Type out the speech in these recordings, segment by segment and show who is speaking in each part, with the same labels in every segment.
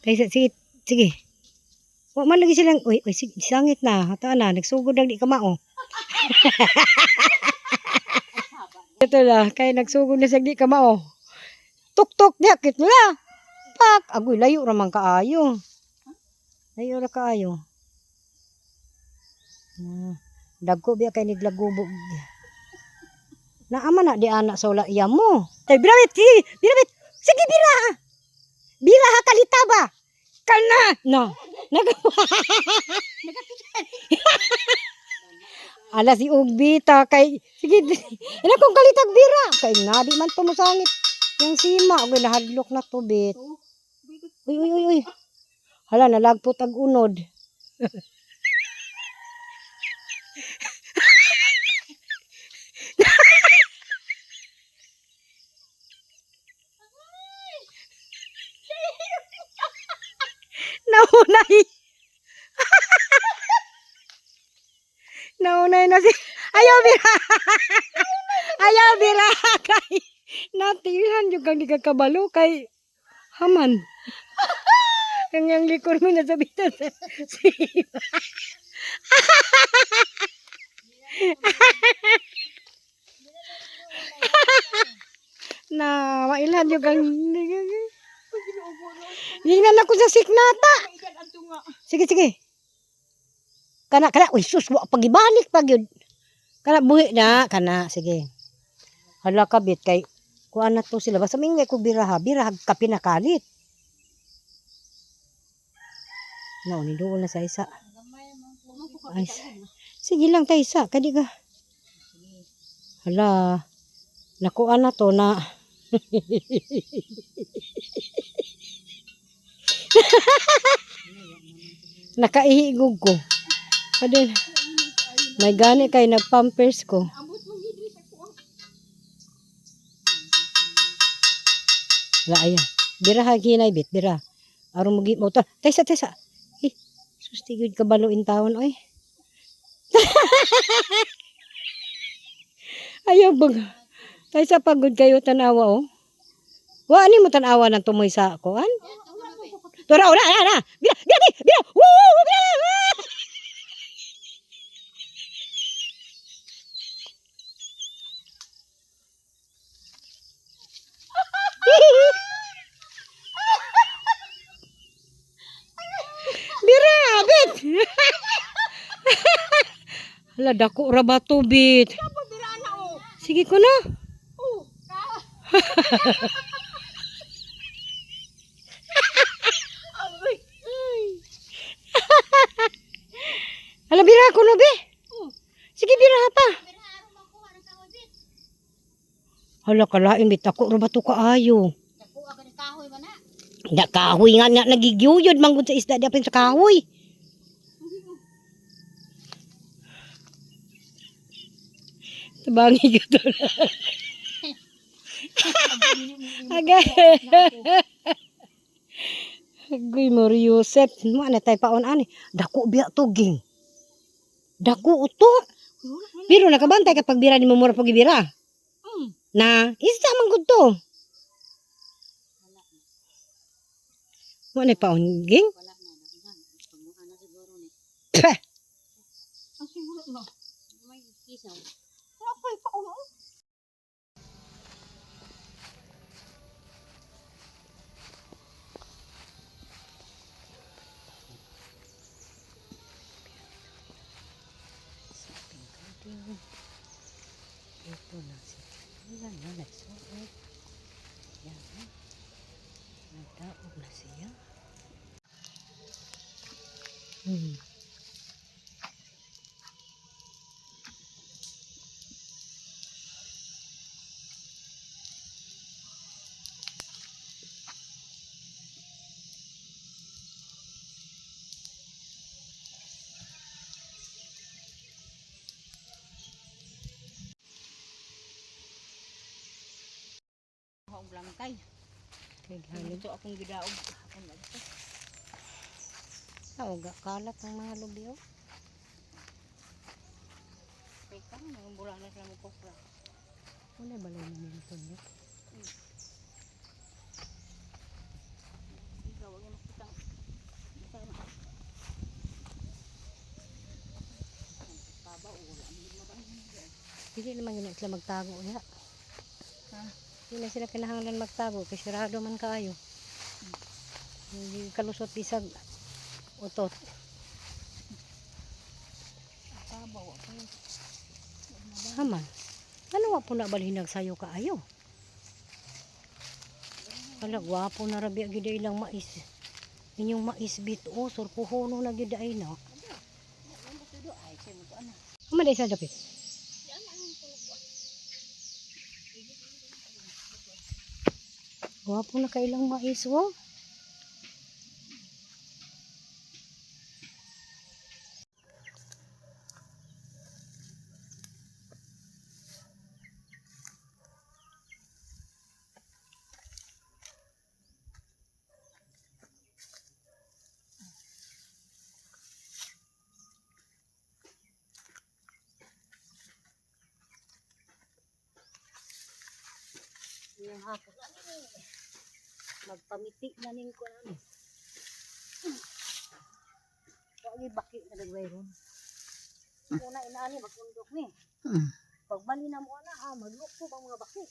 Speaker 1: Kaysa sige, sige. Wa man lagi silang, uy, sige, sangit na. Hataan na, nagsugod lang di ka mao. Ito na, kaya nagsugod na sa di ka mao. Tuk-tuk, diakit nila. Pak, agoy, layo ramang kaayo. Layo ra kaayo. Dagko biya kay niglagubog. Naama na di anak sa wala iya mo. Tay birawit, sige, birawit. Sige, bira. Bira ha kalita ba? Kalna. No. Ala si Ugbita kay sige. Ina kung kalitag bira kay nga di man tumusangit. Yang sima og nahadlok na tubit. Uy uy uy uy. Hala nalagpot ag unod. Naunay. Naunay na si ayaw bira. Ayaw bira kay natihan yung kang di kakabalo kay haman. Yang likod mo na sabitan sa siba. Na mailan yung kang hingnan ako sa siknata. Sige sige. Kana uy sus wa pagibalik pag yun. Kana buhi na kana sige. Hala kabit kay kuan na to sila basta mingay ko biraha ka pinakalit. No ni doon na sa isa. Ay, sige lang kay isa kadi ka. Hala nakuan na to na nakaihigog ko. Padin. May gani kay nagpampers ko. La aya. Bira ha ginay bit bira. Aron mugi mo ta. Taysa. Eh, sustigid ka baluin taon oy. Ayaw bag. Taysa pagod kayo tanawa oh. Wa ani mo tanawa nang tumoy sa kuan? Tora na. Bira. Woo! Bira. Bira, bit. Hala dako ra ba to bit? Sige ko na. Hala bira ko no be. Sige bira pa. Hala kalain bit ako ra ba to kaayo? Da kahoy nga nagigiyud manggod sa isda dapin sa kahoy. Tabangi ko to. Agay. Agoy Mariusep, mo ana tay paon ani. Dako biya to ging. Dako uto. Biro nakabantay kapag bira ni mo mura pag bira. Na isa manggod to. Mo na paon ging. Peh. Ang siguro no. May kisaw. Apa paon? Ito na si Yan na nagsuot. Yan na. Nagdaog na siya.
Speaker 2: Ang blangkay. Ito akong gidaog. Ang nagto.
Speaker 1: Ga kalat ang mga lubi oh.
Speaker 2: Teka, ang bulan na sila mo kopra.
Speaker 1: Wala balay naman ito no?
Speaker 2: Ikaw, huwag yung makitang
Speaker 1: Hindi naman yun sila magtago ya.
Speaker 2: Ha?
Speaker 1: Hindi na sila kinahanglan magtago kasi sarado man kaayo. Hindi kalusot bisag utot.
Speaker 2: Kabaw ako.
Speaker 1: Haman. Ano wa po na balhinag sayo kaayo? Hala, gwapo na rabi agad ilang mais. Inyong mais bito, surpuhono na gid ay na.
Speaker 2: Ay, siya mo to ana.
Speaker 1: Haman day sa dapit. Gwapo na kailang mais wo. Yung hapon magpamiti na ning ko na ni. Wagi baki na dagway ron. Una inaani magundok ni. Pagbali na mo na maglukso bang mga baki.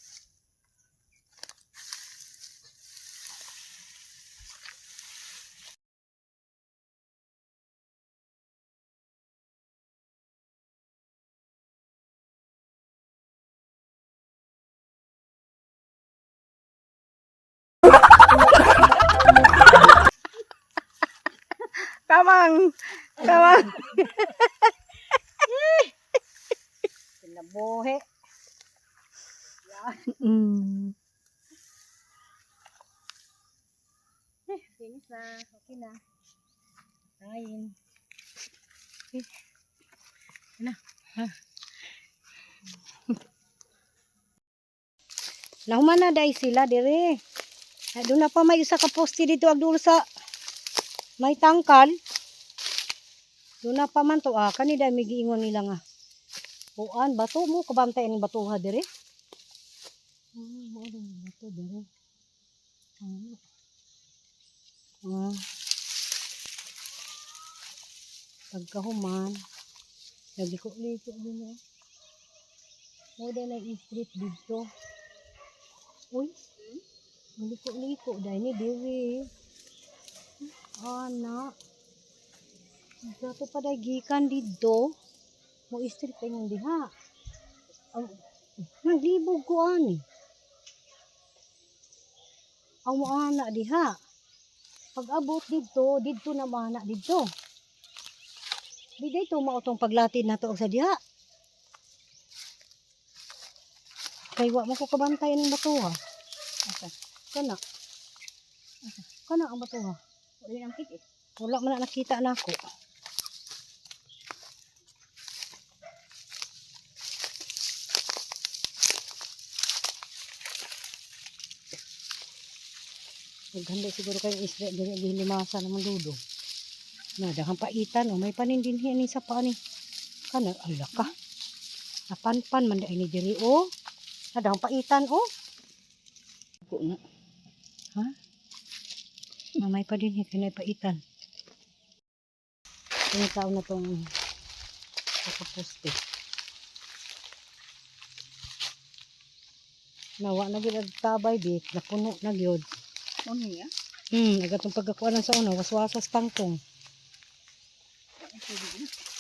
Speaker 2: Kamang! Kamang!
Speaker 1: Pinabuhi.
Speaker 2: Mm.
Speaker 1: Finish na. Okay na. Kain. Na. Nahuman na dahil sila dire. Doon na pa may isa ka poste dito agdulo sa may tangkal. Doon na pa man to kanida may giingon nila nga. Buan bato mo kabantay ang batuha dire. Mo din bato dire. Pagkahuman nagliko-liko din eh. Mo din na street dito. Uy. Liko-liko dahil ni dire. Anak. Dato pa dahil gikan dito. Mo street pa yung diha. Naglibog ko ani. Ang mo anak diha. Pag abot dito na mana dito. Di dito mautong paglatid na to sa diha. Kay wa mo ko kabantay ng batuha.
Speaker 2: Asa?
Speaker 1: Kana. Kana ang batuha.
Speaker 2: Wala nang kit eh.
Speaker 1: Wala man na nakita na ako. Naghanda siguro kayong isda dili limasa naman dudo. Na daghang paitan may panin din ni sa pani. Kana ala ka. Napanpan man dai ni diri Na daghang paitan
Speaker 2: Ko na.
Speaker 1: Ha? Mamay pa din kinay paitan. Ini taon na tong kakaposte. Nawa na gyud tabay bit, napuno na gyud.
Speaker 2: Ano niya?
Speaker 1: Agatong pagkakuan sa una, waswasas tangkong.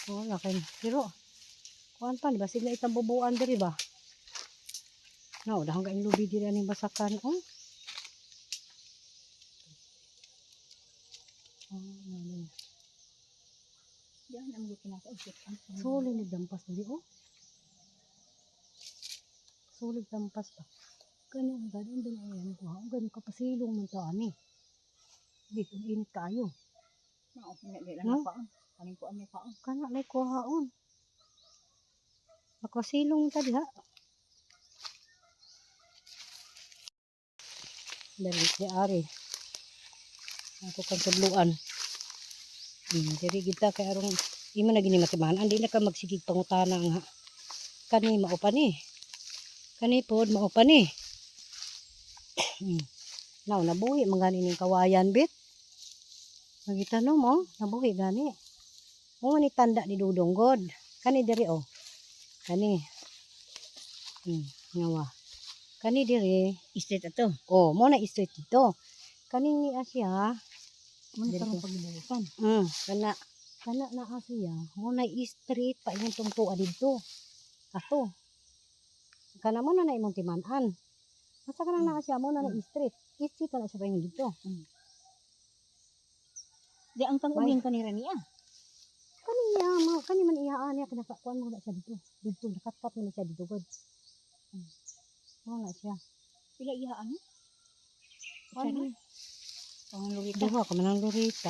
Speaker 1: Wala kay pero kuan pa ba sila itang bubuan diri ba? No, dahang gaing lubi diri aning basakan
Speaker 2: Yan ang gusto na ko.
Speaker 1: Sulit ni dampas diri Sulit dampas pa. Kani ang gadon din ayan ko. Ang gadon kapasilong man to ani. Dito init kayo.
Speaker 2: Mao na lang pa. Kaning ko ani pa.
Speaker 1: Kana lay kuhaon. Makasilong ta diha. Dali si Ari. Ako kang tudluan. Diri kita kay arong imo na gini matimahan. Andi na ka magsigig pangutana nga. Kani mao pa ni. Kani pod mao pa ni. Now nabuhi man gani ning kawayan bit. Nagitanong mo, nabuhi gani. Mo ni tanda ni Dudong God. Kani diri Kani. Ngawa. Kani dire.
Speaker 2: Straight ato.
Speaker 1: Oh, mo na straight dito. Kaning ni Asya.
Speaker 2: Muna karong pagbubukan.
Speaker 1: Kana na Asya. Mo na straight pa imong tungtuan dito. Ato. Kana mo na imong timan-an. Asa kana na Asya mo na straight. Straight na siya pa imong dito.
Speaker 2: Di ang tangugin kanira niya.
Speaker 1: Kani man iyaan niya kinakakuan mo na siya dito. Dito nakatkat mo na siya dito god. Mo na siya.
Speaker 2: Pila iyaan mo?
Speaker 1: Ano?
Speaker 2: Panglurita.
Speaker 1: Duha ka man ang lurita.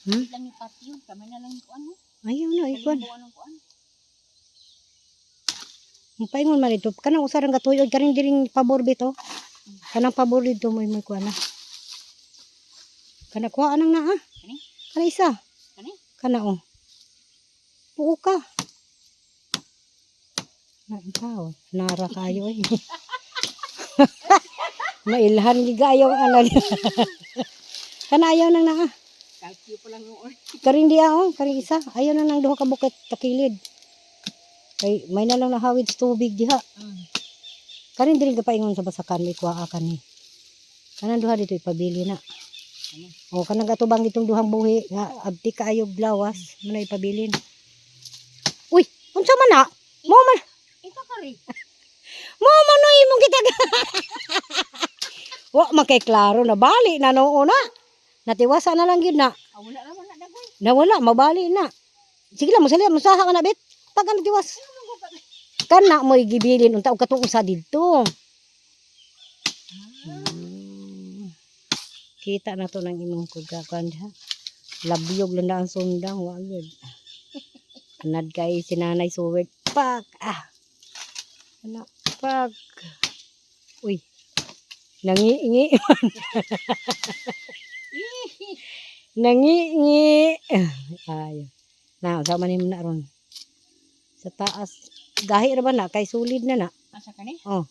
Speaker 2: Lang yung patio. Kamay na lang yung kuan mo.
Speaker 1: Ayaw na ikon.
Speaker 2: Kalimbuan ng kuan.
Speaker 1: Paingon man ito. Kanang usarang gatuyod kaning diring pabor bito. Kanang pabor dito mo kuan na. Kana kuha anang na ha.
Speaker 2: Kani?
Speaker 1: Kana isa.
Speaker 2: Kani?
Speaker 1: Kana oh. Puo ka. Na ikaw. Nara kayo eh. Mailhan gigayo ang ano. Kana ayaw nang na ha.
Speaker 2: Kalkyo pa lang noon.
Speaker 1: Karing dia oh. Karing isa. Ayaw na nang duha ka bukit takilid. Kay may na lang nahawid sa tubig diha. Karing diri ka paingon sa basakan may kuha ka ni. Kanang duha dito ipabili na. O kanang katubang itong duhang buhi nga abti kaayo blawas mo na ipabilin. Uy, unsa man na? Mo man.
Speaker 2: Ito kari.
Speaker 1: Mo man no imong kita. Wa makay klaro na bali na noo na. Natiwasa na lang gyud na.
Speaker 2: Wala naman na dagoy.
Speaker 1: Nawala mabali na. Sige lang mo saha ka na bit. Pag ano tiwas. Kana mo gibilin unta og katuong sa didto. Kita na to ng imong kugakan ha. Labyog lang na ang sundang wa gyud. Anad kay sinanay suwed. Pak Anak pag. Uy. Nangiingi. Nangiingi. Ay. Na sa manim na ron. Sa taas. Gahi ra ba na kay sulid na na.
Speaker 2: Asa ka ni?
Speaker 1: Oh.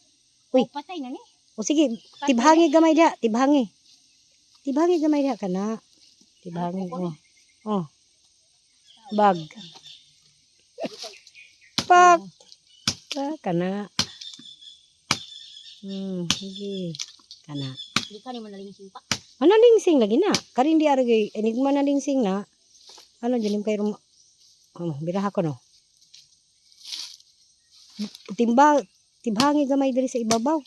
Speaker 1: Uy.
Speaker 2: Patay na ni.
Speaker 1: O sige, tibhangi gamay diha, tibhangi. Tibhangi gamay diha kana. Tibhangi oh. Oh. Bag. Pak. Kana. Sige. Kana.
Speaker 2: Di ka ni manalingsing pa.
Speaker 1: Ano lingsing lagi na? Karin di aragay enigma na lingsing na. Ano dinim kay rum. Biraha ko no. Tibhangi gamay diri sa ibabaw.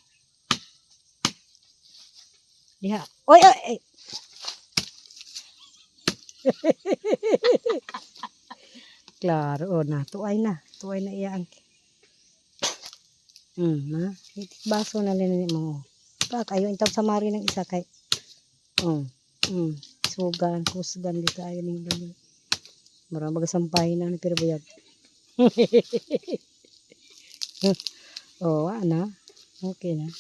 Speaker 1: Diha. Oy. Klaro na. Tuay na iya ang. Na. Baso na din mo. Pak ayo intawag sa mari ng isa kay. Sugan, kusgan dito ayo ning dali. Mura magasampay na ni pero buyag. Oh, ana. Okay na.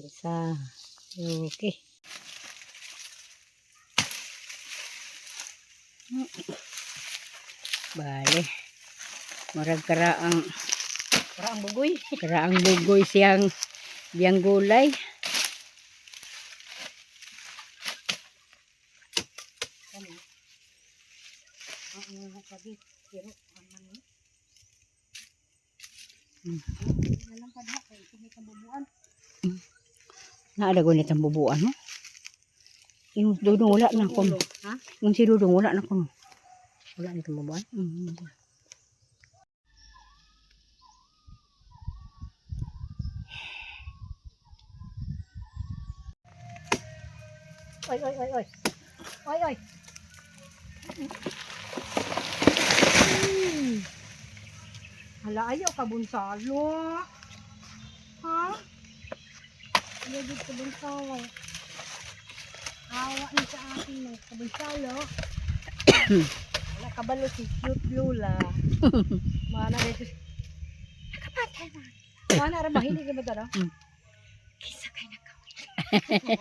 Speaker 1: Isa. Okay. Bale. Murag karaang bugoy. Karaang bugoy siyang biyang gulay. Naada ko nitang bubuan mo. Yung dudong wala na ko. Ha? Yung si dudong wala na ko. Wala nitang bubuan. Oy. Hala, ayaw ka bunsalo. Ha? Ayaw dito ka bunsalo. Awa ni sa akin ng kabunsalo. Wala kabalo si cute Lola. Mana dito. Nakapatay na. Mana ra ba hindi ka ba ito, no? Kisa kay nakawin.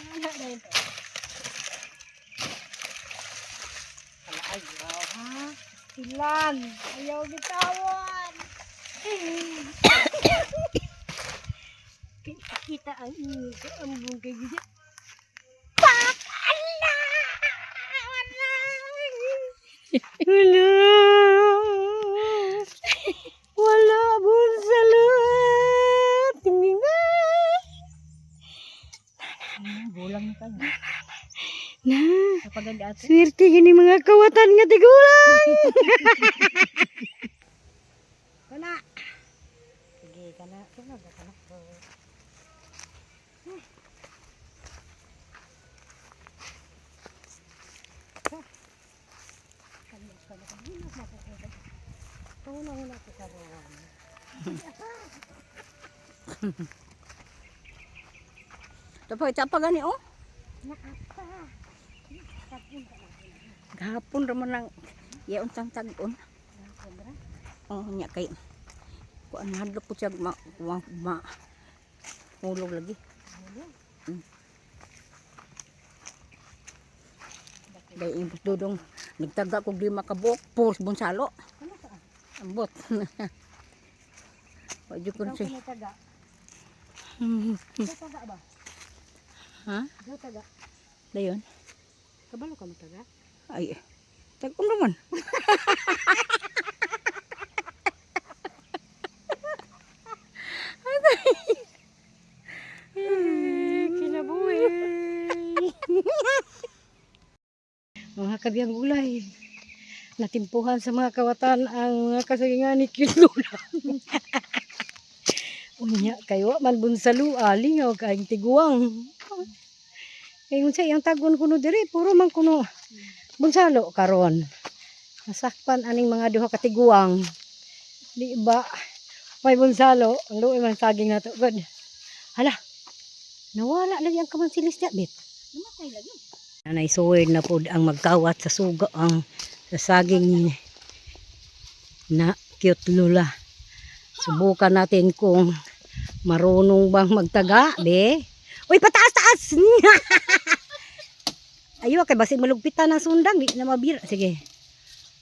Speaker 1: Mana na ito. Hala, ayaw ha. Silan. Ayaw gitawan. Kita ang ini ko ang bungkay gid. Pak Allah. Wala.
Speaker 2: paganda ato.
Speaker 1: Swerte gini mga kawatan nga tigulang. Kana. Sige, kana. Sunod na kana. Una ko sa buwan.
Speaker 2: Dapat ita pa gani oh.
Speaker 1: Naapa.
Speaker 2: Gahapon ra man lang yaon tang tag-on. Oh, nya kay kuan hadlok po siya hulog lagi. Dahil imbus dudong nagtaga kog 5 ka buok purs bonsalo. Ambot. Wajud kun si.
Speaker 1: Taga ba?
Speaker 2: Ha?
Speaker 1: Taga.
Speaker 2: Dayon.
Speaker 1: Kabalo ka mo taga?
Speaker 2: Ay. Tag-on naman.
Speaker 1: Kinabuhi. Mga kabiyang gulay. Natimpuhan sa mga kawatan ang mga kasagingan ni Kilula. Unya kayo man bunsalo alingaw kaing tiguang. Kay unsa iyang tagon kuno diri puro man kuno bunsalo karon. Nasakpan aning mga duha ka tiguang. Di ba? May bunsalo, ang luoy man saging nato god. Hala. Nawala lagi ang kamansilis niya, bit.
Speaker 2: Namatay lagi.
Speaker 1: Nanay suwid na pod ang magkawat sa suga ang sa saging na cute lula. Subukan natin kung marunong bang magtaga, be. Uy, pataas-taas! Ayaw, kay basin malugpitan ng sundang, di na mabira. Sige.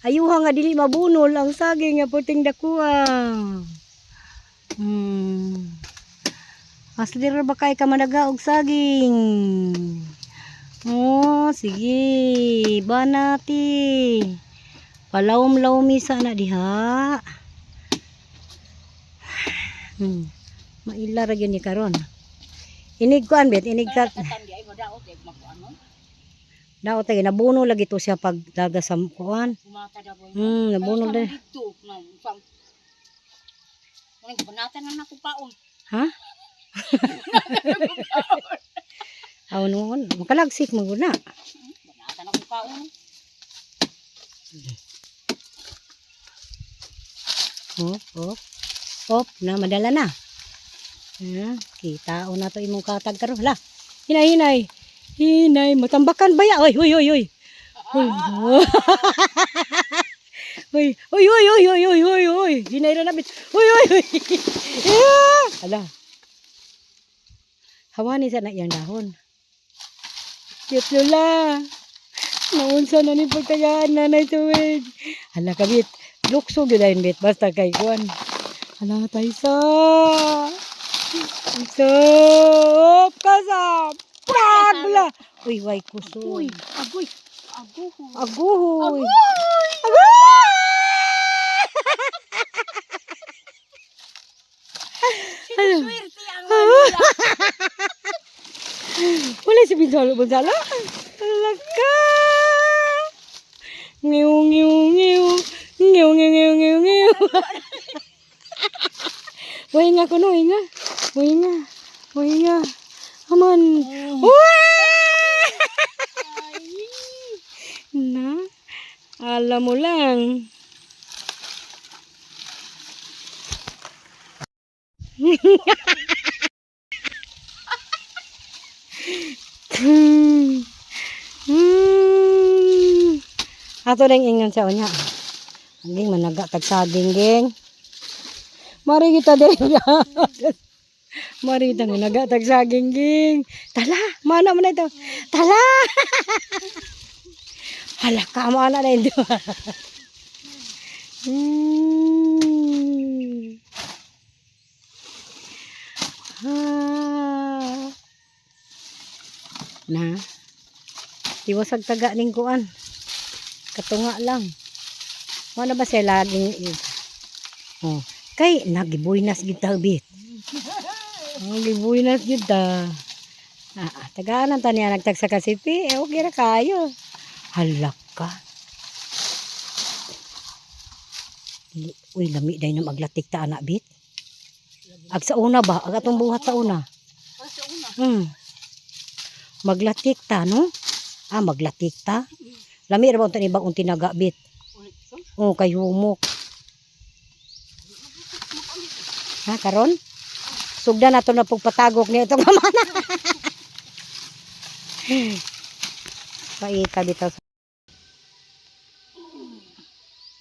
Speaker 1: Ayuha nga dili mabunol ang saging nga puting dakuha. Maslir ba kay ka managa og saging? Oh, sige. Banati. Palawom-lawmi sana diha. Maila ra gyud ni karon. Inig kuan bet, inig ta.
Speaker 2: Tandi ay madaot ay makuan no.
Speaker 1: Daot tay nabuno lagi to siya pag daga sa kuan.
Speaker 2: Sumata da boy.
Speaker 1: Nabuno din.
Speaker 2: Dito no. Sang. Nang banatan na nako paon.
Speaker 1: Ha? Aw noon, makalagsik maguna.
Speaker 2: Banatan ako paon.
Speaker 1: Op, na madala na. Kita na to imong katag karon la. Hinay. Hinay, matambakan ba ya? Oy. Oy. Oy. Hinay ra na bit. Oy. Ala. Hawani sa na iyang dahon. Cute lula. Naunsa na ni pagtagaan nanay tuwid. Hala kabit. Lukso gyud bit basta kay kuan. Hala taysa. Stop kasap. Pabla. Uy, way kuso.
Speaker 2: Uy, agoy.
Speaker 1: Aguhoy.
Speaker 2: Swerte ang wala.
Speaker 1: Wala si Bonsalo. Alaka. Ngiw. Way nga kuno, Way nga. Aman. Na. Alam mo lang. Ato ring ingon sa unya. Ang managa tag saging geng. Mari kita diri. Mari kita managa tag saging geng. Tala, mana man ito? Tala. Hala ka mana na ito. Na. Tiwasag taga ning kuan. Katunga lang. Mana ba siya laging oh, kay nagibuinas gid ta bit. Nagibuinas gid ta. Tagaanan ta niya nagtagsa ka sipi, okay ra kayo. Halaka. Uy, lami day na maglatik ta anak bit. Ag sa una ba? Ag atong buhat sa una.
Speaker 2: Sa una.
Speaker 1: Maglatik ta, no? Maglatik ta. Lami ra ba unta ni bagong tinaga bit?
Speaker 2: Ulit ko.
Speaker 1: Kay humok. Ha, karon? Sugda na to na pagpatagok niya itong mamana. Paita bitaw.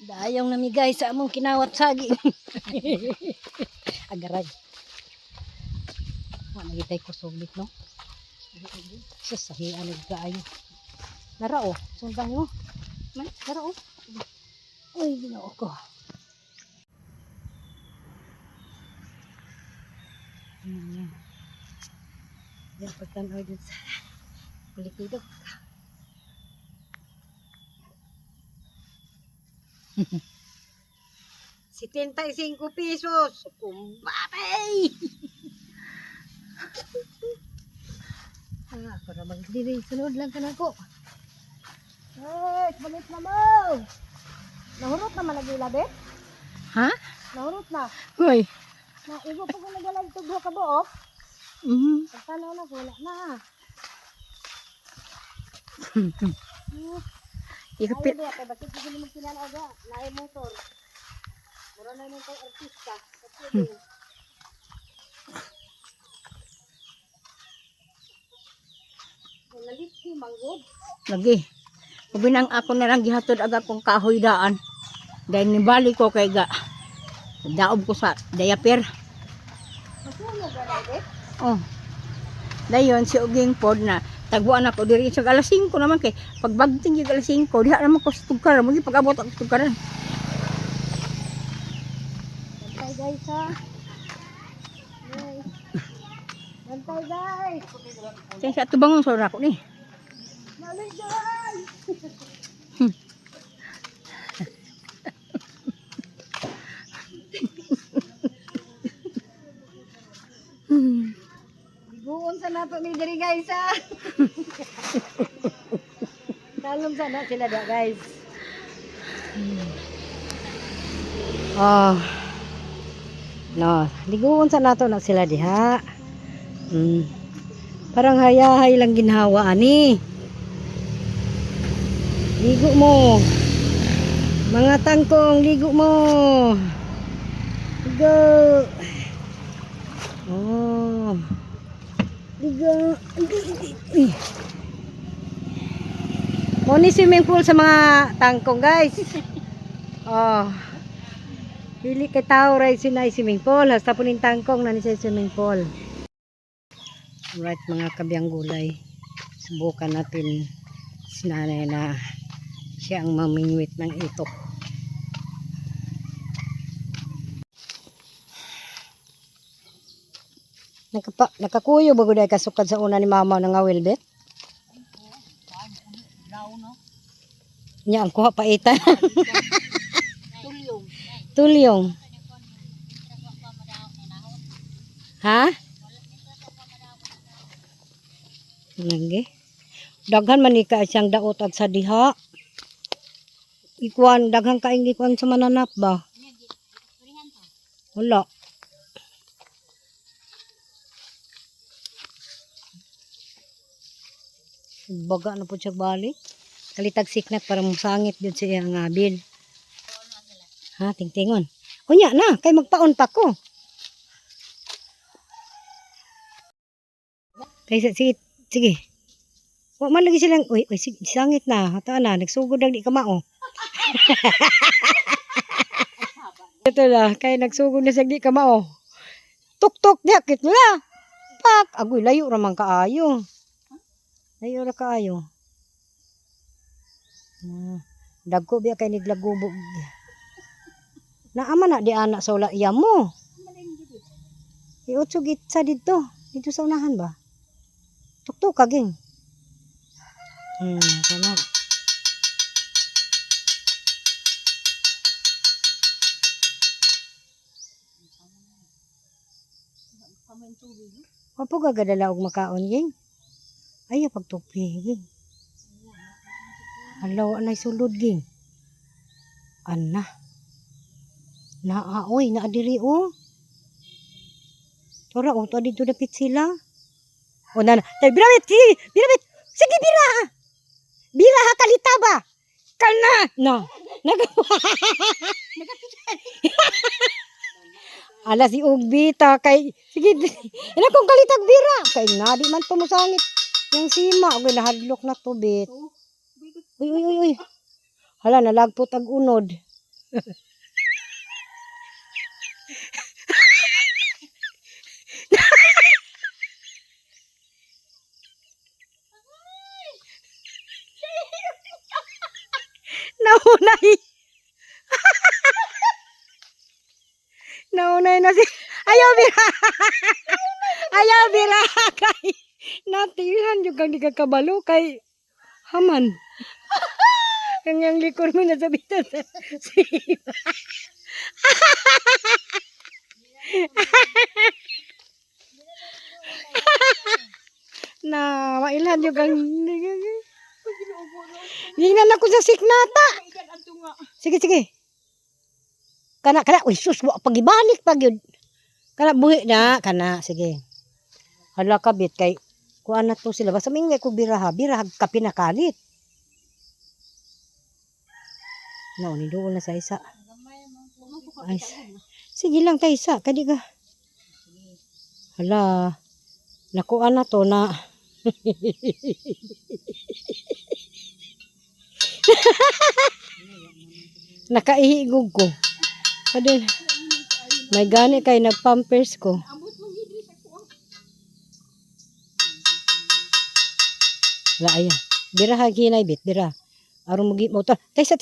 Speaker 1: Dayong namigay sa among kinawat sagi. Agarag. Nagitay ko suglit, no? Sasahian nagkaayo. Nara o, sundan nyo. Nara o. Uy, ginoo ko. Yan, pagtanaw dun sa kulikidok. 75 pesos. Kumbabay! Ako na magdiri. Sunod lang ka na ko. Balit na mo! Nahurot na malagila, be? Ha? Nahurot na. Uy. Igo pa ko nagalag tugho ka bo, oh. Pagtanaw na, wala na. Ikapit. Ayaw diya, bakit hindi mo kinanaga? Naay motor. Mura na nung kay artista. Naliti, manggod.
Speaker 2: Lagi. Kubinang ako na lang gihatod aga kong kahoy daan. Dahil nibali ko kay ga. Daob ko sa diaper.
Speaker 1: Masunog ka na, be?
Speaker 2: Oh. Dayon si Uging pod na tagbuan ako diri sa alas 5 naman kay pagbagting yung alas 5 diha naman ko sa tugkaran mo pag-abot ako sa tugkaran.
Speaker 1: Bantay guys ha. Bantay guys.
Speaker 2: Kaya sa tubangon sa ako ni.
Speaker 1: Nalit guys. Buon sa nato ni diri guys ha. Talom sana sila da guys. No, liguon sa nato na sila diha. Parang hayahay lang ginhawa ani. Ligo mo. Mga tangkong, ligo mo. Ligo. Ligo. Mo ni swimming pool sa mga tangkong, guys. Dili kay tao ray sinay swimming pool, hasta puning tangkong na ni sa swimming pool. Alright, mga kabiyang gulay. Subukan natin si nanay na siya ang mamingwit ng itok. Nakakuyo ba guday kasukad sa una ni mama ng awilbet? Nya ang kuha paita.
Speaker 2: Tulyong.
Speaker 1: Tulyong. Ha? Lagi. Daghan man ni ka siyang daot at sa diha. Ikuan daghan kaing ikuan sa mananap ba? Wala. Baga na po siya balik. Kalitag siknat para musangit dun siya ang abil. Ha, tingtingon. Unya na, kay magpaon pa ko. Kay sige, sige. Wa man lagi silang, uy, sige, sangit na. Hata na, nagsugod lang di kamao. Ito na, kay nagsugod na sa di kamao. Tuk-tuk, diakit na. Pak, agoy, layo ramang kaayo. Layo ra kaayo. Dagko biya kay niglagubog. Naama na di anak sa ula iya mo. Iutsog itsa dito. Dito sa unahan ba? Tuk-tuk kaging. Sana. Wapo gagadala og makaon ging. Ay pagtupi ging. Halaw anay sulod ging. Ana. Naaoy, naadiri o. Tora o, to dito dapit sila. O na, tay birawit, sige, birawit. Sige, bira ha. Bira ha, kalita ba? Kalna. No. Ala si Ugbita kay sige ina kung kalitag bira kay nga di man tumusangit yung sima og nahadlok na tubit. Uy uy uy uy. Hala nalagpot ag unod. Naunay. Naunay na si ayaw bira. Ayaw bira kay natihan yung kang di ka kabalo kay haman. Yang likod mo na sa bitan sa sima. Na mailan yung kang Hingnan ako sa siknata. Sige sige. Kana uy sus wa pagibalik pagyud. Kana buhi na kana sige. Hala kabit kay kuan na to sila basta mingay ko biraha ka pinakalit. No, ni doon na sa isa. Ay, sige lang tayo isa kadi ka. Hala. Nakuan na to na nakaihigog ko. Kadin. May gani kay nagpampers ko. Wala ayan. Bira haginay bit, bira. Aron mo motor. Tesa.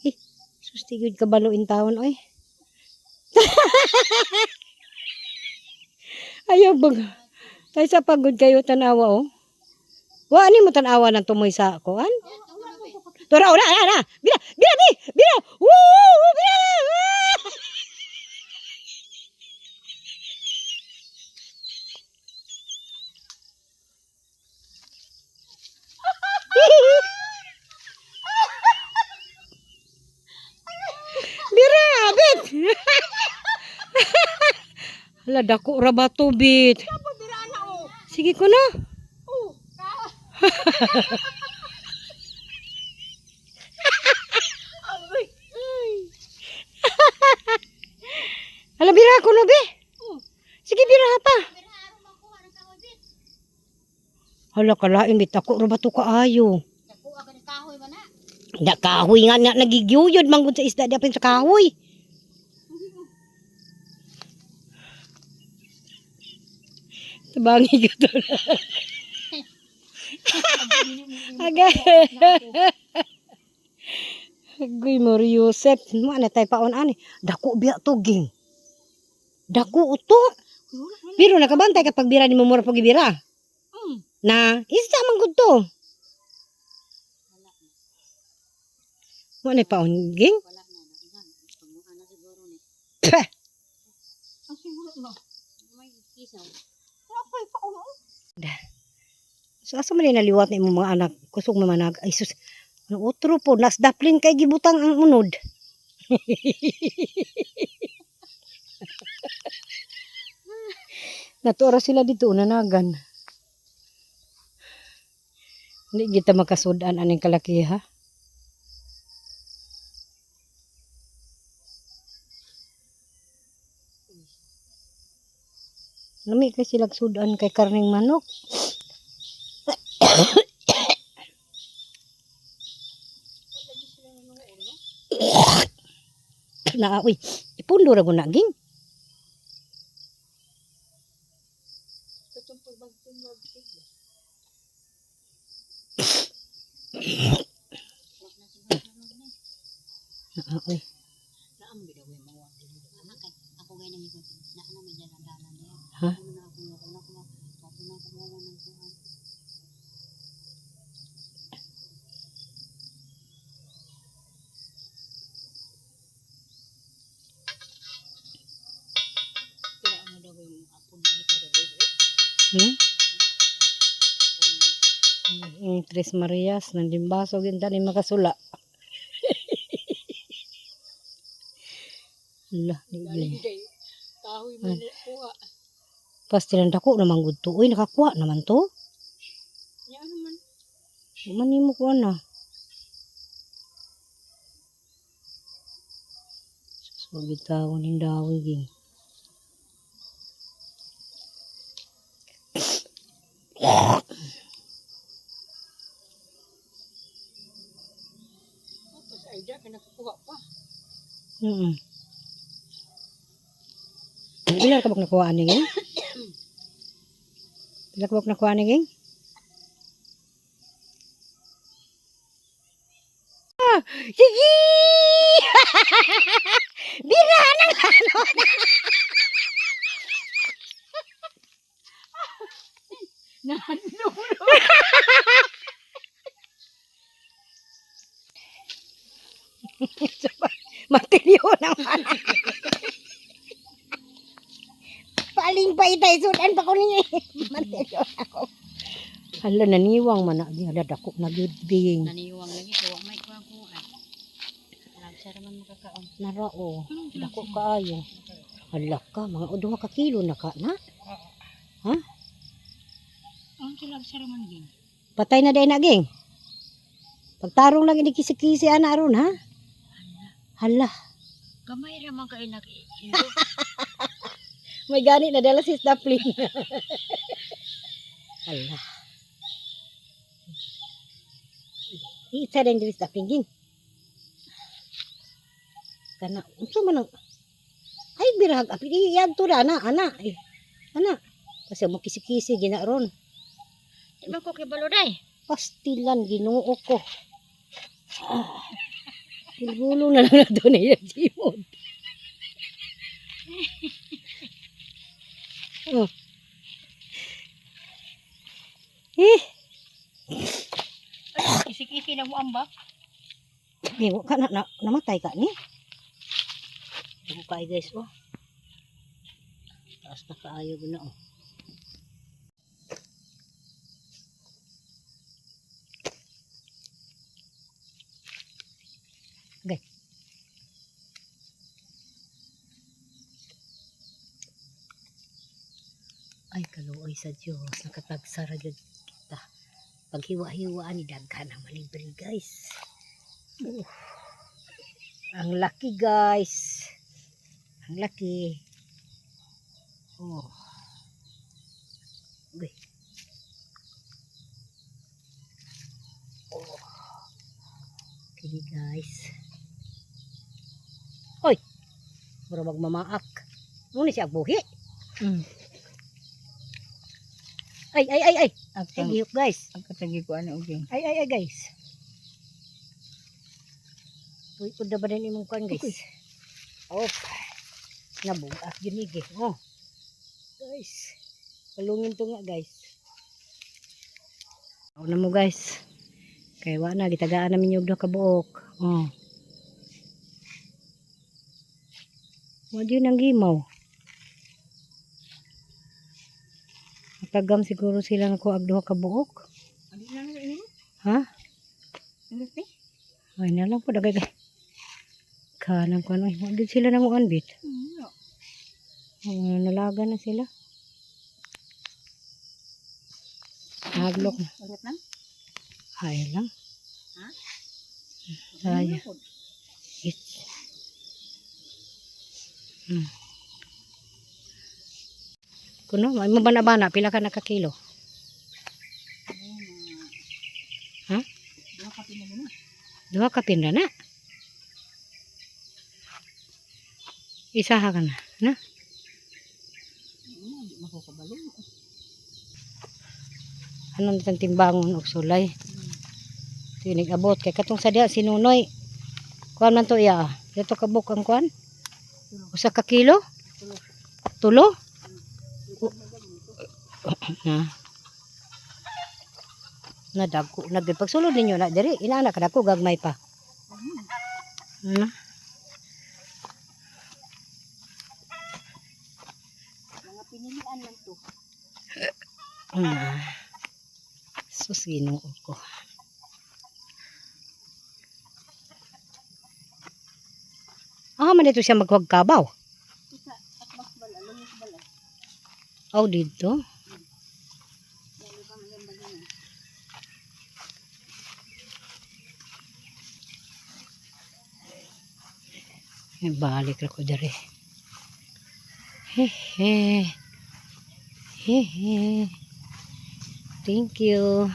Speaker 1: Eh, sustigod ka baluin taon oy. Ayaw bag. Tesa pagod kayo tanawa oh. Wa ani mo tanawa ng tumoy sa kuan? Tora ora na. Bira. Woo! Bira. Bira, bit. Hala dako ra ba to bit? Sige ko na. Hala bira ko no be. Sige bira pa. Hala kalaing bit ako ra ba to kaayo? Da kahoy nga nagigyuyod manggod sa isda dapin sa kahoy. Tabangi ka to. Agay. Agoy mo Yusef, mo na tay paon ani. Dako biya to ging. Dako uto. Biro nakabantay kapag bira ni mo mura pag bira. Na isa man gud to. Mo na paon ging. So asa man naliwat ni imong mga anak kusog mamanag ay sus ang utro po nas daplin kay gibutang ang unod. Natura sila dito nanagan. Hindi kita makasudan aning kalaki ha. Lami kay sila sudan kay karning manok. Na uy, ipundo ra guna ging. Uy. Ha? Hmm? Tres Marias nang dimbaso ginta ni makasula. Lah, ni.
Speaker 2: Kahoy man kuha.
Speaker 1: Pas tinandako naman gud to. Uy, nakakuha naman to.
Speaker 2: Ya naman.
Speaker 1: Di man nimo kuha na. So, bitawon yung dawi ging.
Speaker 2: Tapos ay da nakakuha pa.
Speaker 1: Ilan ka bak nakuha ni ging? Ilan ka bak nakuha ni ging? Sige! Bira ng ano!
Speaker 2: Nahadlo.
Speaker 1: Matilyo naman. Paling pa itay sudan pa ko niya. Matilyo ako. Hala, naniwang man na. Hala, dako na gudbing.
Speaker 2: Naniwang lagi ko may kuha. Lagsa raman makakaon.
Speaker 1: Narao. Dako kaayo. Hala ka, mga udong ka kilo na ka na. Ha?
Speaker 2: Ang lagsa raman din.
Speaker 1: Patay na day na ging. Pagtarong lang ini kisi-kisi ana aron ha. Hala.
Speaker 2: Gamay raman ka inak.
Speaker 1: May gani na dala si Staplin. Hala. Isa din diri Staplin ging. Kana unsa man ang ay birag api iyad to na ana. Ana. Kasi mo kisi-kisi gina ron.
Speaker 2: Di ba ko kay baloday?
Speaker 1: Pastilan Ginoo ko. Gulgulo na lang na doon niya Jimod. Oh.
Speaker 2: Kisi-kisi na mo amba.
Speaker 1: Bigo ka na, namatay ka ni. Bigo ka guys oh. Taas na kaayo na oh. Okay. Ay kaluoy sa Dios, nakatagsara gyud kita. Paghiwa-hiwaan ni daghan ang malibre guys. Ang laki guys. Ang laki. Oh. Okay. Oh. Okay guys. Hoy. Mura magmamaak. Muna siya buhi. Ay. Ay, gihok guys.
Speaker 2: Ang katagi ko ano uging.
Speaker 1: Ay guys. Uy, kuda ba din imong kuan guys?
Speaker 2: Okay.
Speaker 1: Oh. Nabugat yun eh. Oh. Guys. Palungin to nga guys. Ako na mo guys. Kaya wala, gitagaan namin yung kabuok. Oh. Wala yun ang gimaw. Matagam siguro sila na ko agduha kabuok.
Speaker 2: Ano na ini?
Speaker 1: Ha?
Speaker 2: Ano ni?
Speaker 1: Ay na lang po dagay. Kanang ko ano. Wala sila na mo anbit. Nalaga na sila. Naglok na.
Speaker 2: Ulit na?
Speaker 1: Ay lang.
Speaker 2: Ha?
Speaker 1: Saya. It's. Kuno, may mabana-bana. Pila ka nakakilo? Ha?
Speaker 2: Dua ka pinag na.
Speaker 1: Duha ka pinra na. Isaha ka na. Na?
Speaker 2: Di makakabalo.
Speaker 1: Ano nitang timbangon o sulay? Tinig abot. Kaya katong sadya, sinunoy. Kuan man to iya. Dito kabuk ang kuan? Usa ka kilo? Tulo? Na. Nadagko. Pagsulod ninyo na diri. Inaana ka dako gagmay pa. Ano?
Speaker 2: Mga pinilian lang to.
Speaker 1: Sus, Ginoo ko. Man dito siya maghuwagkabaw.
Speaker 2: Isa, atbas bala, lumis bala.
Speaker 1: Dito.
Speaker 2: Dali pa hanggang bala na.
Speaker 1: Balik ako dari. Hehe. Hehe. Thank you.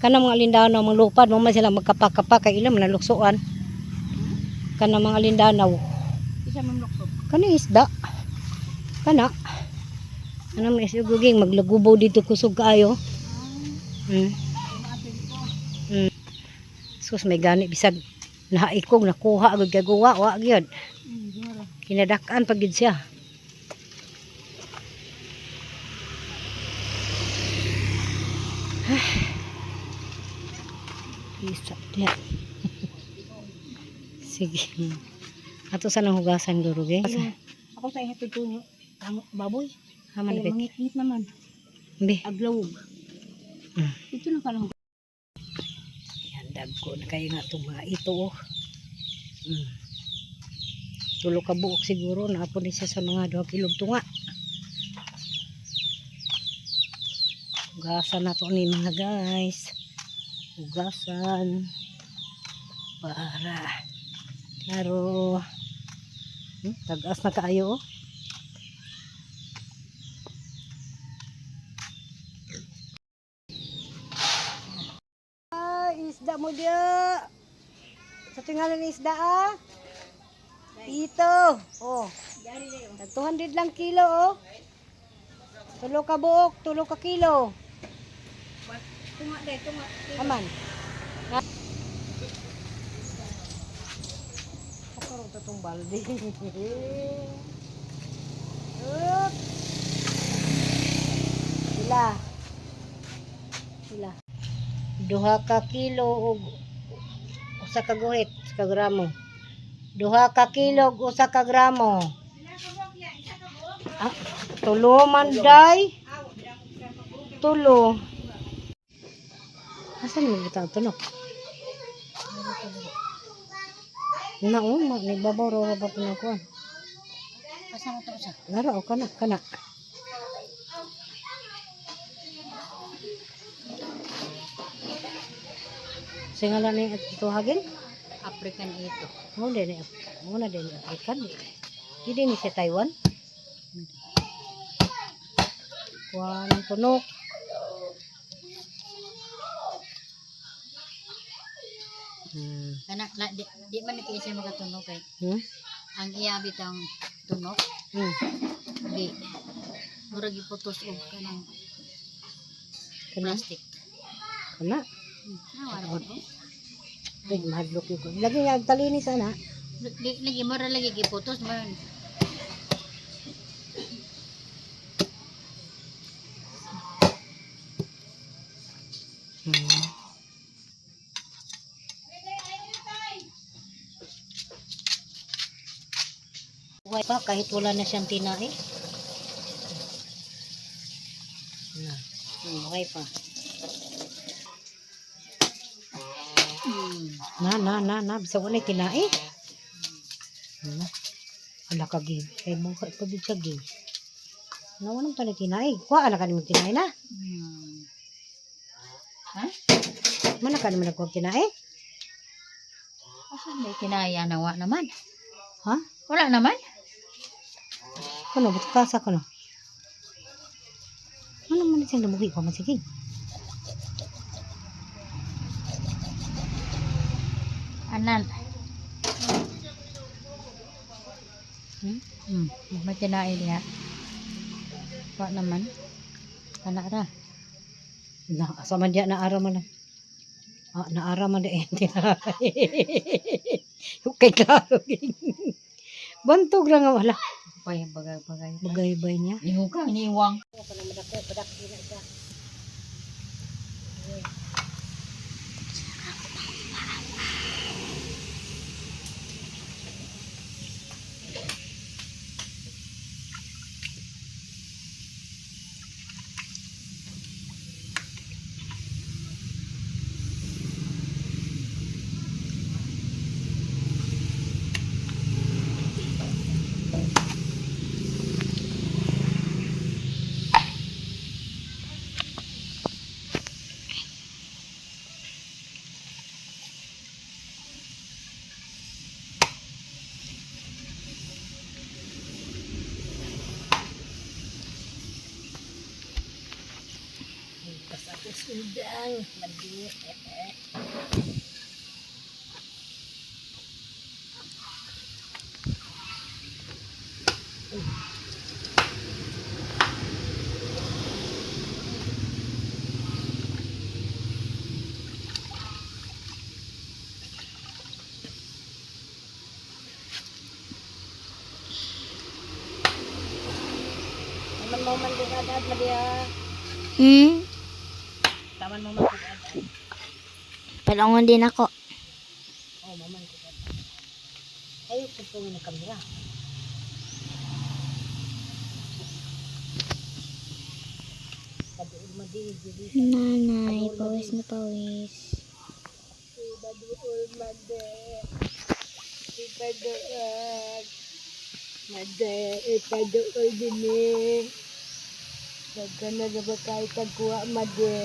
Speaker 1: Kanang mga lindanaw, mga lupad, mo man sila magkapakapa kay ilang naluksoan. Kanang mga lindanaw.
Speaker 2: Isa mamluksok.
Speaker 1: Kana isda. Kana. Ano man isda guging maglagubaw dito kusog kaayo. Sus may gani bisag nahaikog nakuha agad gagawa wa gyud. Kinadak-an pag gid siya. Isa dia. Sige. Ato sa nang hugasan guro ge.
Speaker 2: Ako sa ihatod ko niyo. Ang baboy.
Speaker 1: Haman
Speaker 2: Kaya
Speaker 1: bit.
Speaker 2: mangit-ngit naman.
Speaker 1: Be.
Speaker 2: Aglawog. Ito na ka lang.
Speaker 1: Yan dagko na kayo nga itong mga ito oh. Tulo ka buok siguro naapon siya sa mga 2 kilog tunga. Hugasan na to ni mga guys. Hugasan para klaro. Tagas na kaayo oh. Isda mo dia. Sa tingalan ni isda ah. Ito. Oh. 200 lang kilo oh. 3 ka buok, 3 ka kilo.
Speaker 2: Tunga day, tunga.
Speaker 1: Aman. Katorong tatong balde. Up. Sila. 2 ka kilo og 1 ka guhit ka gramo. 2 ka kilo og 1 ka gramo. Tulo man day. Tulo. Asan mo kita tunok? Naon mo ni babaw ro ba pinakuan?
Speaker 2: Asa na to sa?
Speaker 1: Laro kana. Singala ni ito hagin?
Speaker 2: African ito.
Speaker 1: Muna din African. Hindi ni sa Taiwan. Kuha ng tunok.
Speaker 2: Kana di man kay siya magatunog kay. Ang iyabit ang tunog. Di. Murag iputos og kanang plastic.
Speaker 1: Kana.
Speaker 2: Nawala ko.
Speaker 1: Mahadlok yun. Lagi nga talinis ana.
Speaker 2: Lagi mura lagi giputos man.
Speaker 1: Buhay pa kahit wala na siyang tinae. Buhay pa. Na. Bisa wala yung tinae. Ala ka gig. Kaya buhay pa din siya gig. Nawanang tayo tinae. Kuha ala ka naman tinae na.
Speaker 2: Ha?
Speaker 1: Mana ka naman nagkuha tinae?
Speaker 2: Asa may kinaya nawa naman?
Speaker 1: Ha?
Speaker 2: Wala naman.
Speaker 1: Kuno, ba't kasa ko no? Ano man siyang namuhi ko? Sige.
Speaker 2: Anan. May kinaya niya. Wala naman. Anak ra.
Speaker 1: Asa man diya naara man. Naara man diya. Okay, klaro. Bantog lang nga wala.
Speaker 2: Bagay.
Speaker 1: Bagay-bay niya.
Speaker 2: Niwang, niwang.
Speaker 1: Udang, madi. Taman mo man din agad, madi ah. Taman mo man din agad.
Speaker 3: Palungon din ako.
Speaker 1: Oh, maman ko agad. Ayaw ko po ng kamera. Paduol madi, dili.
Speaker 3: Nanay, pawis na pawis.
Speaker 1: Paduol madi. Paduol. Madi, paduol din eh. Nagkana na ba kahit tagkuha, madi.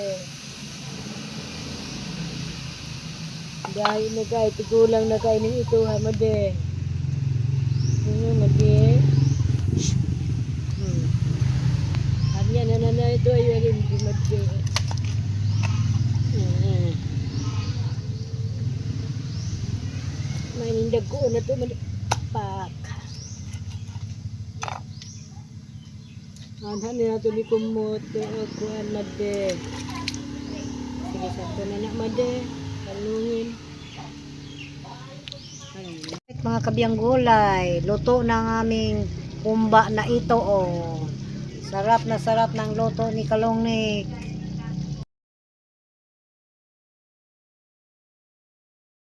Speaker 1: Dahil na kahit tigulang na kainin ito, ha, madi. Madi. Hanya na ito ay rin di madi. May nindag ko na ito, madi. Pak. Anhan na ito ni kumot. Kuhan, madi. Sige, sakto na na, madi. Talungin. Mga kabiyang gulay, luto ng aming kumba na ito, oh. Sarap na sarap ng luto ni Kalong ni